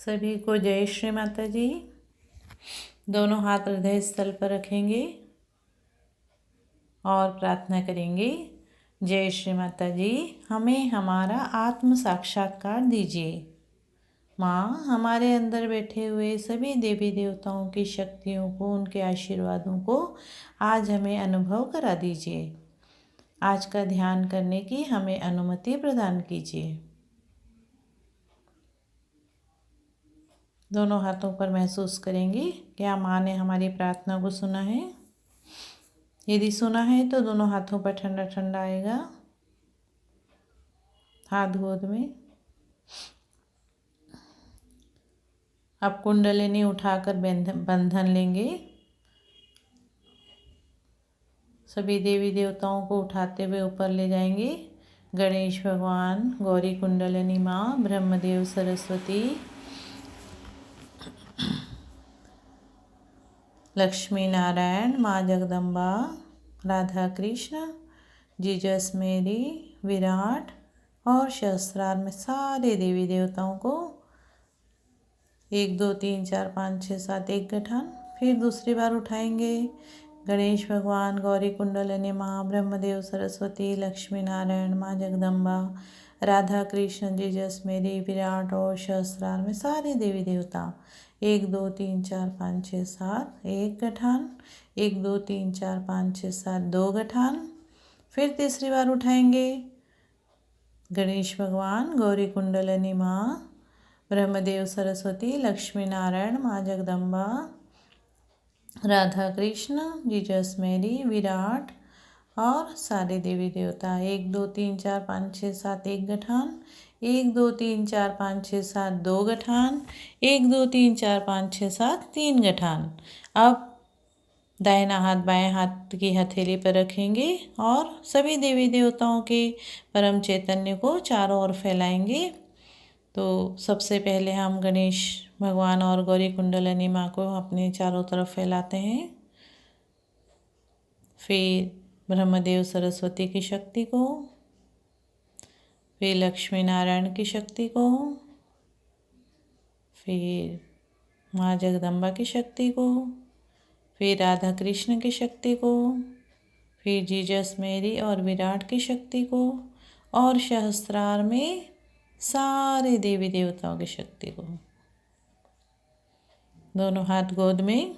सभी को जय श्री माता जी। दोनों हाथ हृदय स्थल पर रखेंगे और प्रार्थना करेंगे। जय श्री माता जी, हमें हमारा आत्म साक्षात्कार दीजिए। माँ, हमारे अंदर बैठे हुए सभी देवी देवताओं की शक्तियों को, उनके आशीर्वादों को आज हमें अनुभव करा दीजिए। आज का ध्यान करने की हमें अनुमति प्रदान कीजिए। दोनों हाथों पर महसूस करेंगे क्या माँ ने हमारी प्रार्थना को सुना है। यदि सुना है तो दोनों हाथों पर ठंडा ठंडा आएगा। हाथ गोद में। अब कुंडलिनी उठाकर बंधन लेंगे। सभी देवी देवताओं को उठाते हुए ऊपर ले जाएंगे। गणेश भगवान, गौरी कुंडलिनी माँ, ब्रह्मदेव, सरस्वती, लक्ष्मी नारायण, माँ जगदम्बा, राधा कृष्ण, जीजस मेरी, विराट और सहस्त्रार में सारे देवी देवताओं को 1 2 3 4 5 6 7 एक गठान। फिर दूसरी बार उठाएंगे। गणेश भगवान, गौरी कुंडलिनी माँ, ब्रह्मदेव, सरस्वती, लक्ष्मी नारायण, माँ जगदम्बा, राधा कृष्ण, जीजस मेरी, विराट और सहस्त्रार में सारे देवी देवता 1 2 3 4 5 6 7 एक गठान। 1 2 3 4 5 6 7 2 गठान। फिर तीसरी बार उठाएंगे। गणेश भगवान, गौरी कुंडलिनी माँ, ब्रह्मदेव, सरस्वती, लक्ष्मी नारायण, माँ जगदम्बा, राधा कृष्ण, जीजस मेरी, विराट और सारे देवी देवता 1 2 3 4 5 6 7 एक गठान। 1 2 3 4 5 6 7 2 गठान। 1 2 3 4 5 6 7 3 गठान। अब दाहिना हाथ बाएं हाथ की हथेली पर रखेंगे और सभी देवी देवताओं के परम चैतन्य को चारों ओर फैलाएंगे। तो सबसे पहले हम गणेश भगवान और गौरी कुंडलिनी माँ को अपने चारों तरफ फैलाते हैं। फिर ब्रह्मदेव सरस्वती की शक्ति को, फिर लक्ष्मी नारायण की शक्ति को, फिर माँ जगदम्बा की शक्ति को, फिर राधा कृष्ण की शक्ति को, फिर जीजस मेरी और विराट की शक्ति को और सहस्त्रार में सारे देवी देवताओं की शक्ति को। दोनों हाथ गोद में।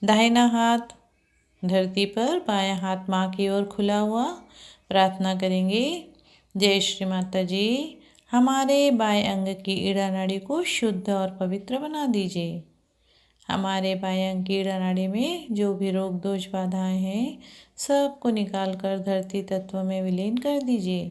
दाहिना हाथ धरती पर, बायां हाथ माँ की ओर खुला हुआ। प्रार्थना करेंगे। जय श्री माता जी, हमारे बाएं अंग की ईड़ा नाड़ी को शुद्ध और पवित्र बना दीजिए। हमारे बाएं अंग की ईड़ा नाड़ी में जो भी रोग दोष बाधाएं हैं सबको निकाल कर धरती तत्व में विलीन कर दीजिए।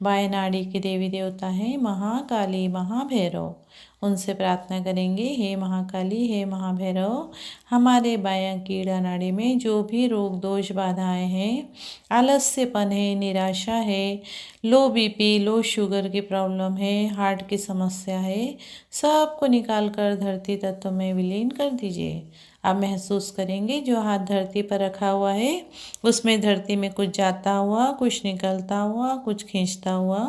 बाएं नाड़ी के देवी देवता हैं महाकाली, महाभैरव। उनसे प्रार्थना करेंगे, हे महाकाली, हे महाभैरव, हमारे बायां कीड़ा नाड़ी में जो भी रोग दोष बाधाएं हैं, आलस्यपन है, निराशा है, लो बीपी, लो शुगर की प्रॉब्लम है, हार्ट की समस्या है, सबको निकाल कर धरती तत्व में विलीन कर दीजिए। अब महसूस करेंगे जो हाथ धरती पर रखा हुआ है उसमें धरती में कुछ जाता हुआ, कुछ निकलता हुआ, कुछ खींचता हुआ।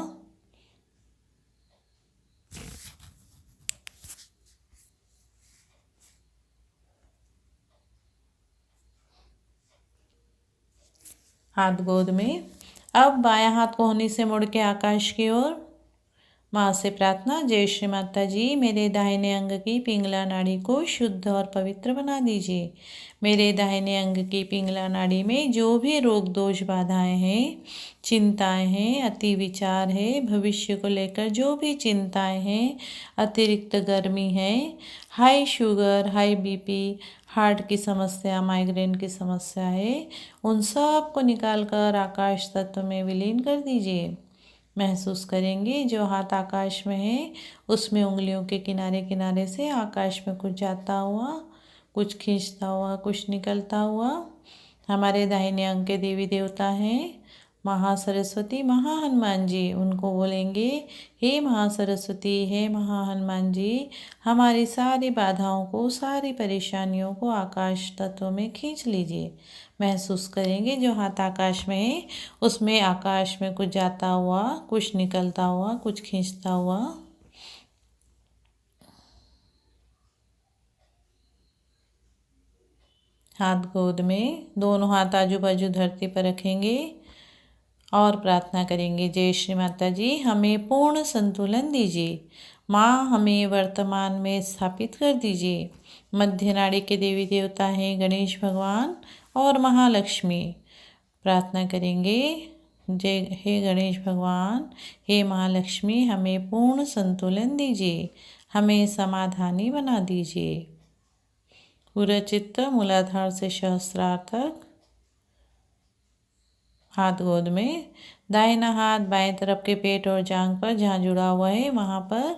हाथ गोद में। अब बायां हाथ कोहनी से मुड़ के आकाश की ओर। माँ से प्रार्थना। जय श्री माता जी, मेरे दाहिने अंग की पिंगला नाड़ी को शुद्ध और पवित्र बना दीजिए। मेरे दाहिने अंग की पिंगला नाड़ी में जो भी रोग दोष बाधाएं हैं, चिंताएं हैं, अति विचार है, भविष्य को लेकर जो भी चिंताएं हैं, अतिरिक्त गर्मी है, high sugar, high BP, heart की समस्या, माइग्रेन की समस्या है, उन सब को निकाल कर आकाश तत्व में विलीन कर दीजिए। महसूस करेंगे जो हाथ आकाश में है उसमें उंगलियों के किनारे किनारे से आकाश में कुछ जाता हुआ, कुछ खींचता हुआ, कुछ निकलता हुआ। हमारे दाहिने अंग के देवी देवता हैं महासरस्वती, महाहनुमान जी। उनको बोलेंगे, हे महासरस्वती, हे महाहनुमान जी, हमारी सारी बाधाओं को, सारी परेशानियों को आकाश तत्व में खींच लीजिए। महसूस करेंगे जो हाथ आकाश में है उसमें आकाश में कुछ जाता हुआ, कुछ निकलता हुआ, कुछ खींचता हुआ। हाथ गोद में, दोनों हाथ आजू बाजू धरती पर रखेंगे और प्रार्थना करेंगे। जय श्री माता जी, हमें पूर्ण संतुलन दीजिए। माँ, हमें वर्तमान में स्थापित कर दीजिए। मध्य नाड़ी के देवी देवता हैं गणेश भगवान और महालक्ष्मी। प्रार्थना करेंगे। जय हे गणेश भगवान, हे महालक्ष्मी, हमें पूर्ण संतुलन दीजिए, हमें समाधानी बना दीजिए। पूरा चित्त मूलाधार से सहस्त्रार तक, हाथ गोद में, दाहिना हाथ बाएं तरफ के पेट और जांघ पर जहाँ जुड़ा हुआ है वहाँ पर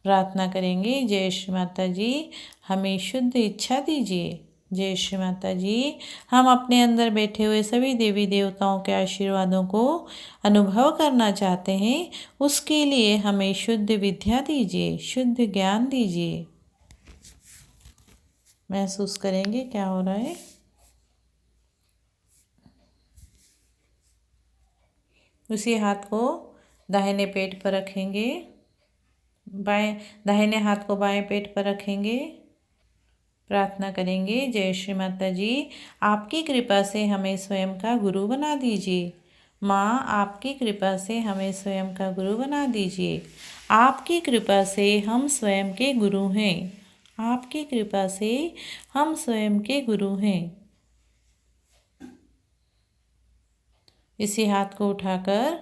प्रार्थना करेंगे। जय श्री माता जी, हमें शुद्ध इच्छा दीजिए। जय श्री माता जी, हम अपने अंदर बैठे हुए सभी देवी देवताओं के आशीर्वादों को अनुभव करना चाहते हैं। उसके लिए हमें शुद्ध विद्या दीजिए, शुद्ध ज्ञान दीजिए। महसूस करेंगे क्या हो रहा है। उसी हाथ को दाहिने पेट पर रखेंगे, दाहिने हाथ को बाएं पेट पर रखेंगे। प्रार्थना करेंगे। जय श्री माता जी, आपकी कृपा से हमें स्वयं का गुरु बना दीजिए। माँ, आपकी कृपा से हमें स्वयं का गुरु बना दीजिए। आपकी कृपा से हम स्वयं के गुरु हैं। आपकी कृपा से हम स्वयं के गुरु हैं। इसी हाथ को उठाकर,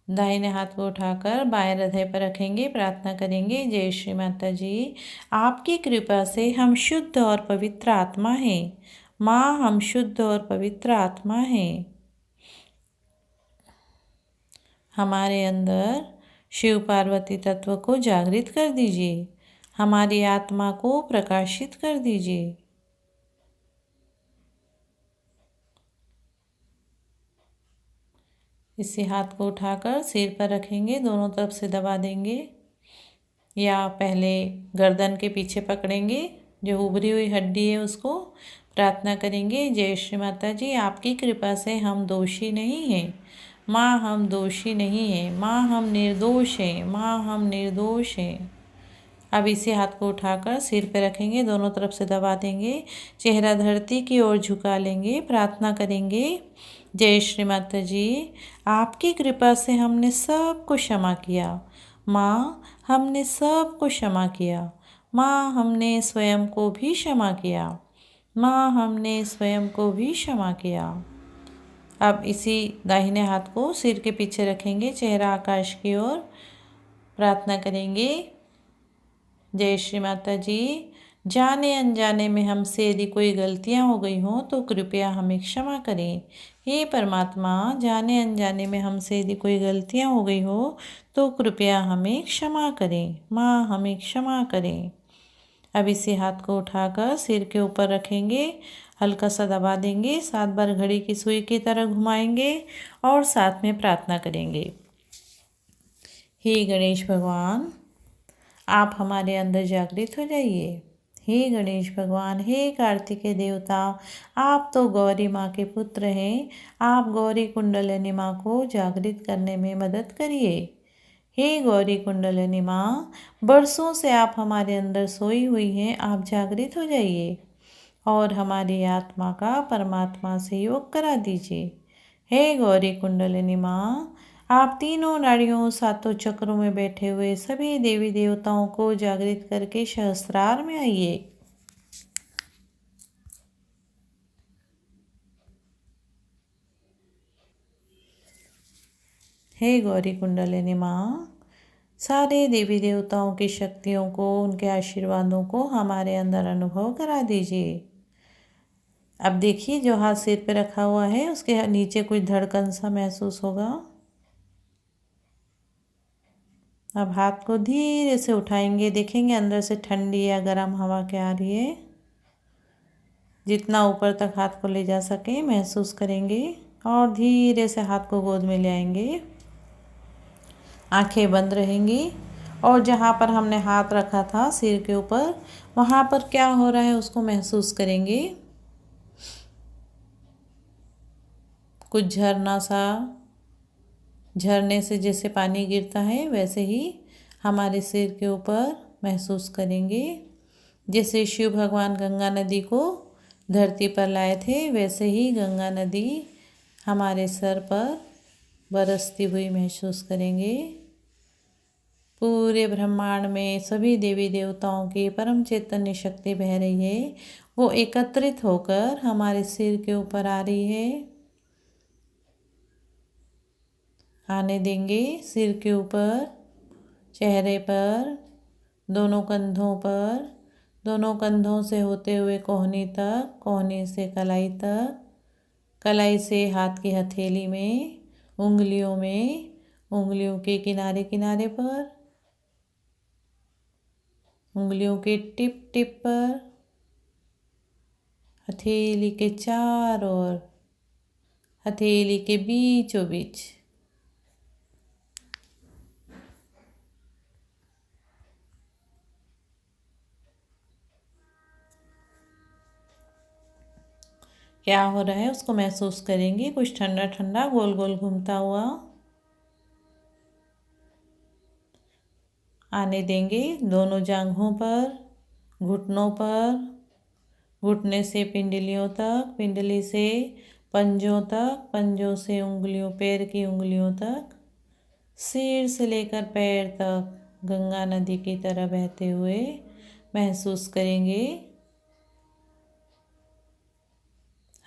दाहिने हाथ को उठाकर बाएं हृदय पर रखेंगे। प्रार्थना करेंगे। जय श्री माता जी, आपकी कृपा से हम शुद्ध और पवित्र आत्मा हैं। माँ, हम शुद्ध और पवित्र आत्मा हैं। हमारे अंदर शिव पार्वती तत्व को जागृत कर दीजिए। हमारी आत्मा को प्रकाशित कर दीजिए। इसी हाथ को उठाकर सिर पर रखेंगे, दोनों तरफ से दबा देंगे या पहले गर्दन के पीछे पकड़ेंगे, जो उभरी हुई हड्डी है उसको। प्रार्थना करेंगे। जय श्री माता जी, आपकी कृपा से हम दोषी नहीं हैं। माँ, हम दोषी नहीं हैं। माँ, हम निर्दोष हैं। माँ, हम निर्दोष हैं। अब इसी हाथ को उठाकर सिर पे रखेंगे, दोनों तरफ से दबा देंगे, चेहरा धरती की ओर झुका लेंगे। प्रार्थना करेंगे। जय श्री माता जी, आपकी कृपा से हमने सब को क्षमा किया। माँ, हमने सब को क्षमा किया। माँ, हमने स्वयं को भी क्षमा किया। माँ, हमने स्वयं को भी क्षमा किया। अब इसी दाहिने हाथ को सिर के पीछे रखेंगे, चेहरा आकाश की ओर। प्रार्थना करेंगे। जय श्री माता जी, जाने अनजाने में हमसे यदि कोई गलतियां हो गई हों तो कृपया हमें क्षमा करें। हे परमात्मा, जाने अनजाने में हमसे यदि कोई गलतियां हो गई हो तो कृपया हमें क्षमा करें। माँ, हमें क्षमा करें। अब इसी हाथ को उठाकर सिर के ऊपर रखेंगे, हल्का सा दबा देंगे, 7 बार घड़ी की सुई की तरह घुमाएंगे और साथ में प्रार्थना करेंगे। हे गणेश भगवान, आप हमारे अंदर जागृत हो जाइए। हे गणेश भगवान, हे कार्तिकेय देवता, आप तो गौरी माँ के पुत्र हैं। आप गौरी कुंडलिनी माँ को जागृत करने में मदद करिए। हे गौरी कुंडलिनी माँ, बरसों से आप हमारे अंदर सोई हुई हैं। आप जागृत हो जाइए और हमारी आत्मा का परमात्मा से योग करा दीजिए। हे गौरी कुंडलिनी माँ, आप तीनों नाड़ियों, 7 चक्रों में बैठे हुए सभी देवी देवताओं को जागृत करके सहस्त्रार में आइए। हे गौरी कुंडलिनी माँ, सारे देवी देवताओं की शक्तियों को, उनके आशीर्वादों को हमारे अंदर अनुभव करा दीजिए। अब देखिए, जो हाथ सिर पे रखा हुआ है उसके नीचे कुछ धड़कन सा महसूस होगा। अब हाथ को धीरे से उठाएंगे, देखेंगे अंदर से ठंडी या गर्म हवा क्या आ रही है। जितना ऊपर तक हाथ को ले जा सके महसूस करेंगे और धीरे से हाथ को गोद में ले आएंगे। आंखें बंद रहेंगी और जहाँ पर हमने हाथ रखा था सिर के ऊपर, वहाँ पर क्या हो रहा है उसको महसूस करेंगे। कुछ झरना सा, झरने से जैसे पानी गिरता है वैसे ही हमारे सिर के ऊपर महसूस करेंगे। जैसे शिव भगवान गंगा नदी को धरती पर लाए थे, वैसे ही गंगा नदी हमारे सर पर बरसती हुई महसूस करेंगे। पूरे ब्रह्मांड में सभी देवी देवताओं की परम चैतन्य शक्ति बह रही है, वो एकत्रित होकर हमारे सिर के ऊपर आ रही है। आने देंगे सिर के ऊपर, चेहरे पर, दोनों कंधों पर, दोनों कंधों से होते हुए कोहनी तक, कोहनी से कलाई तक, कलाई से हाथ की हथेली में, उंगलियों में, उंगलियों के किनारे किनारे पर, उंगलियों के टिप टिप पर, हथेली के चारों ओर, हथेली के बीचों बीच। क्या हो रहा है उसको महसूस करेंगे, कुछ ठंडा ठंडा गोल गोल घूमता हुआ। आने देंगे दोनों जांघों पर, घुटनों पर, घुटने से पिंडलियों तक, पिंडली से पंजों तक, पंजों से उंगलियों, पैर की उंगलियों तक, सिर से लेकर पैर तक गंगा नदी की तरह बहते हुए महसूस करेंगे।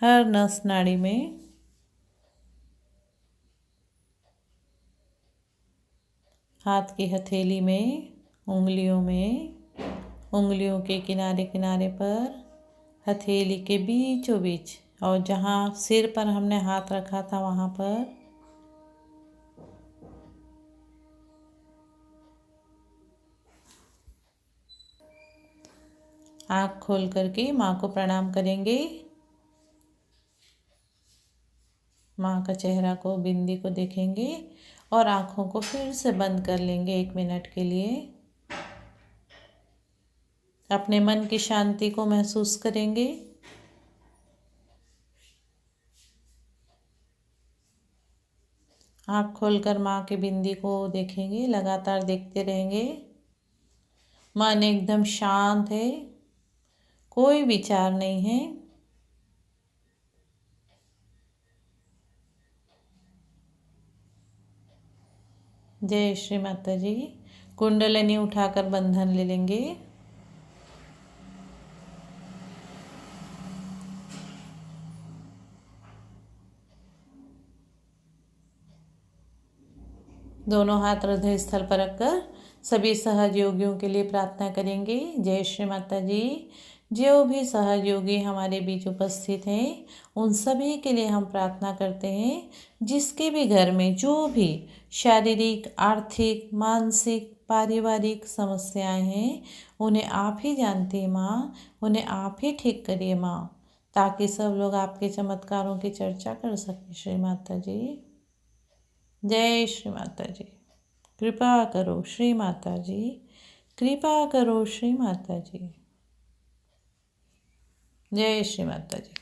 हर नस नाड़ी में हाथ की हथेली में, उंगलियों में, उंगलियों के किनारे किनारे पर, हथेली के बीचों बीच, और जहाँ सिर पर हमने हाथ रखा था वहाँ पर। आँख खोल करके माँ को प्रणाम करेंगे। माँ का चेहरा को, बिंदी को देखेंगे और आँखों को फिर से बंद कर लेंगे 1 मिनट के लिए। अपने मन की शांति को महसूस करेंगे। आँख खोलकर माँ के बिंदी को देखेंगे, लगातार देखते रहेंगे। मन एकदम शांत है, कोई विचार नहीं है। जय श्री माता जी। कुंडलिनी उठाकर बंधन ले लेंगे। दोनों हाथ हृदय स्थल पर रखकर सभी सहयोगियों के लिए प्रार्थना करेंगे। जय श्री माता जी। जो भी सहयोगी हमारे बीच उपस्थित हैं, उन सभी के लिए हम प्रार्थना करते हैं। जिसके भी घर में जो भी शारीरिक, आर्थिक, मानसिक, पारिवारिक समस्याएं हैं, उन्हें आप ही जानती हैं माँ, उन्हें आप ही ठीक करिए माँ, ताकि सब लोग आपके चमत्कारों की चर्चा कर सकें। श्री माता जी। जय श्री माता जी। कृपा करो श्री माता जी, कृपा करो श्री माता जी। जय श्री माता जी।